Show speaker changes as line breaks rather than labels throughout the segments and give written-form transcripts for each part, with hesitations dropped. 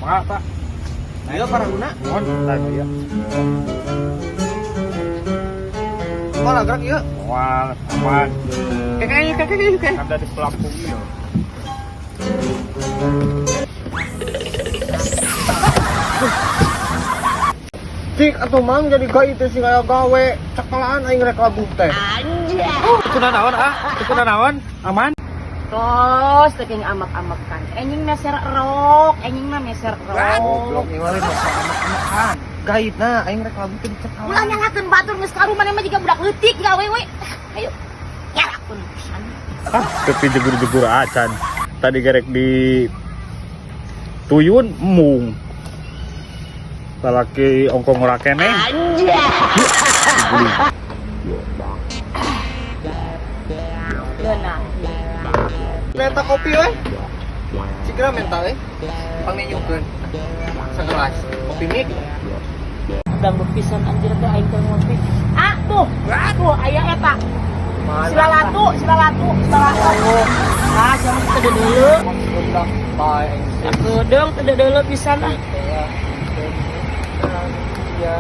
Maka Pak.
Iya para guna.
Mohon tadi ya.
Malah gerak ieu.
Wal, aman.
Kakek.
Ada di pelampung ya.
Cik atuh mang jadi gawe teh sing aya gawe cakalaan aing rek labuh teh.
Itu naon ah? Itu naon? Aman?
Tos, teking amak-amakan. Enjing meser rok, enjing mah meser
Goblok
rok.
ieu mah masa anak-anakan. Gaitna aing rek labuh teh dicakalaan.
Ulah nyalakeun batur geus karu mana mah jiga budak leutik gawe we. Ayo. Nyalakeun pisan.
Ah, tapi jegur-jegur acan. Tadi gerek di tuyun mung. Lalaki ongkong ora keneh.
Leunah.
Menta kopi we. Sikira menta we. Panginyukeun. Segelas kopi mik.
Dangdut pisan anjir teh aing teh ngopi. Ah, tuh. Tuh aya eta. Silalatu. Ah, sama teu deuleu.
Goblok bae aing.
Kedeung teu deuleu pisan ah.
Ya.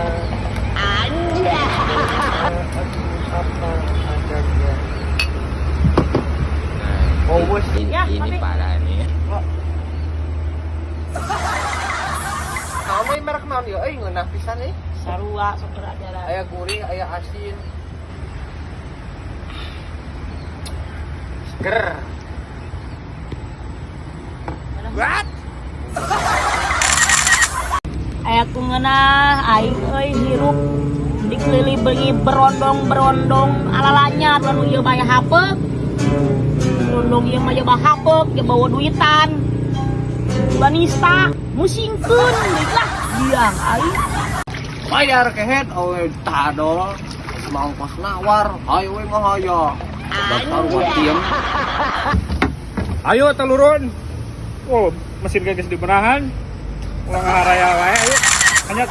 Apa adanya. Oh, bos.
Ya,
Ini
tapi-
parah nih.
Kamu yang merek naon ya? Ngeunah pisan nih.
Sarua sok ajaran.
Aya gurih, aya asin. Seger. What?
Aya kungeunah aing euy hirup dikeliling bengi berondong alalanya anu ieu mah hapeuk. Berondong ieu mah mah hapeuk, ge bawa duitan. Banista musingkeun deui lah diang aing.
Bayar kehet, awe tadol. Mangkos nawar, ayo we mah aya. Bakal watiem.
Ayo telurun. Oh, mesin geus dibenahan. Ulang haraya wae ayo. Hanya